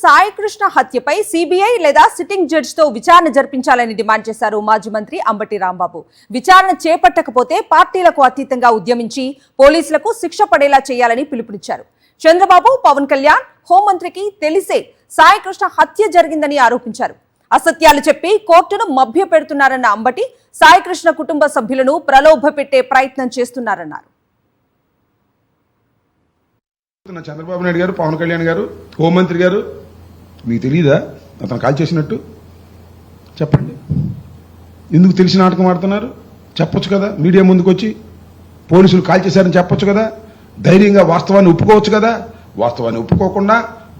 Saikrishna హత్యపై CBI లేదా sitting జడ్జితో విచారణ జరిపించాలని డిమాండ్ చేశారు మాజీ మంత్రి అంబటి రాంబాబు. విచారణ చేపట్టకపోతే పార్టీలకు అతీతంగా ఉద్యమించి పోలీసులకు శిక్ష పడేలా చేయాలని పిలుపునిచ్చారు. చంద్రబాబు, పవన్ కళ్యాణ్, హోంమంత్రికి తెలిసే సాయికృష్ణ హత్య జరిగిందని ఆరోపించారు. అసత్యాలు చెప్పి కోర్టును మభ్యపెడుతున్నారన్న అంబటి సాయికృష్ణ కుటుంబ సభ్యులను ప్రలోభపెట్టే ప్రయత్నం చేస్తున్నారన్నారు. చంద్రబాబు నాయుడు గారు, పవన్ కళ్యాణ్ గారు, హోంమంత్రి గారు, మీకు తెలియదా అతను కాల్ చేసినట్టు? చెప్పండి, ఎందుకు తెలిసి నాటకం ఆడుతున్నారు? చెప్పొచ్చు కదా, మీడియా ముందుకు వచ్చి పోలీసులు కాల్ చేశారని చెప్పొచ్చు కదా, ధైర్యంగా వాస్తవాన్ని ఒప్పుకోవచ్చు కదా. వాస్తవాన్ని ఒప్పుకోకుండా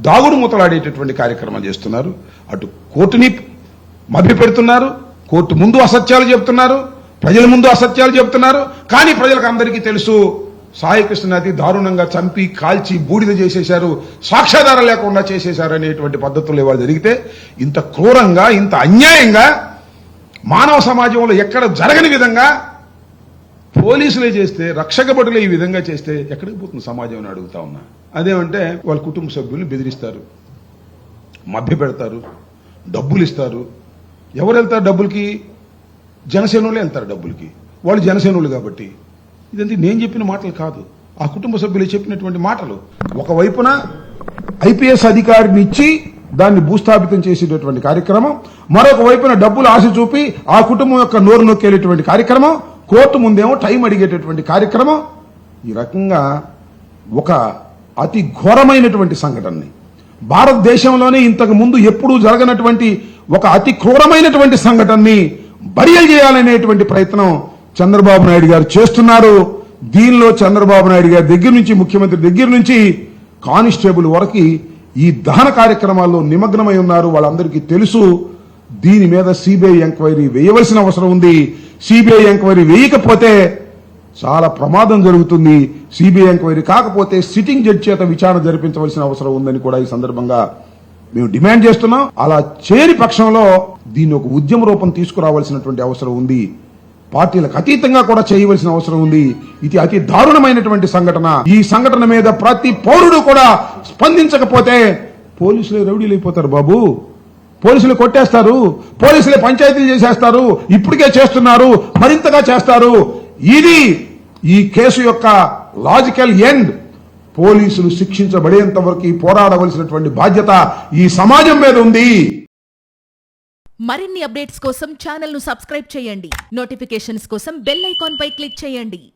దాగుడు మూతలాడేటటువంటి కార్యక్రమాలు చేస్తున్నారు. అటు కోర్టుని మభ్యపెడుతున్నారు, కోర్టు ముందు అసత్యాలు చెబుతున్నారు, ప్రజల ముందు అసత్యాలు చెబుతున్నారు. కానీ ప్రజలకు అందరికీ తెలుసు, సాయికృష్ణ అతి దారుణంగా చంపి కాల్చి బూడిద చేసేశారు, సాక్ష్యాధారం లేకుండా చేసేశారు అనేటువంటి పద్ధతులు ఇవాళ జరిగితే, ఇంత క్రూరంగా, ఇంత అన్యాయంగా మానవ సమాజంలో ఎక్కడ జరగని విధంగా పోలీసులే చేస్తే, రక్షక భటులే ఈ విధంగా చేస్తే ఎక్కడికి పోతుంది సమాజం అని అడుగుతా ఉన్నా. అదేమంటే వాళ్ళ కుటుంబ సభ్యులు బెదిరిస్తారు, మభ్య పెడతారు, డబ్బులు ఇస్తారు. ఎవరు వెళ్తారు డబ్బులకి? జనసేనోళ్ళే వెళ్తారు డబ్బులకి. వాళ్ళు జనసేనోళ్ళు కాబట్టి. ఇదంతా నేను చెప్పిన మాటలు కాదు, ఆ కుటుంబ సభ్యులు చెప్పినటువంటి మాటలు. ఒకవైపున ఐపీఎస్ అధికారిని ఇచ్చి దాన్ని భూస్థాపితం చేసేటటువంటి కార్యక్రమం, మరొక వైపున డబ్బులు ఆశ చూపి ఆ కుటుంబం యొక్క నోరు నొక్కేటటువంటి కార్యక్రమం, కోర్టు ముందేమో టైం అడిగేటటువంటి కార్యక్రమం. ఈ రకంగా ఒక అతి ఘోరమైనటువంటి సంఘటనని, భారతదేశంలోనే ఇంతకు ముందు ఎప్పుడూ జరగనటువంటి ఒక అతి క్రూరమైనటువంటి సంఘటనని బరియలు చేయాలనేటువంటి ప్రయత్నం చంద్రబాబు నాయుడు గారు చేస్తున్నారు. దీనిలో చంద్రబాబు నాయుడు గారి దగ్గర నుంచి, ముఖ్యమంత్రి దగ్గర నుంచి కానిస్టేబుల్ వరకు ఈ దహన కార్యక్రమాల్లో నిమగ్నమై ఉన్నారు. వాళ్ళందరికీ తెలుసు. దీని మీద సిబిఐ ఎంక్వైరీ వేయవలసిన అవసరం ఉంది. సిబిఐ ఎంక్వైరీ వేయకపోతే చాలా ప్రమాదం జరుగుతుంది. సిబిఐ ఎంక్వైరీ కాకపోతే సిట్టింగ్ జడ్జి చేత విచారణ జరిపించవలసిన అవసరం ఉందని కూడా ఈ సందర్భంగా మేము డిమాండ్ చేస్తున్నాం. అలా చేయని పక్షంలో దీన్ని ఒక ఉద్యమ రూపం తీసుకురావాల్సినటువంటి అవసరం ఉంది. పార్టీలకు అతీతంగా కూడా చేయవలసిన అవసరం ఉంది. ఇది అతి దారుణమైనటువంటి సంఘటన. ఈ సంఘటన మీద ప్రతి పౌరుడు కూడా స్పందించకపోతే పోలీసులే రౌడీలు అయిపోతారు బాబు. పోలీసులు కొట్టేస్తారు, పోలీసులే పంచాయతీలు చేసేస్తారు, ఇప్పటికే చేస్తున్నారు, మరింతగా చేస్తారు. ఇది ఈ కేసు యొక్క లాజికల్ ఎండ్. పోలీసులు శిక్షించబడేంత వరకు పోరాడవలసినటువంటి బాధ్యత ఈ సమాజం మీద ఉంది. మరిన్ని అప్డేట్స్ కోసం ఛానల్ ను సబ్స్క్రైబ్ చేయండి. నోటిఫికేషన్స్ కోసం బెల్ ఐకాన్ పై క్లిక్ చేయండి.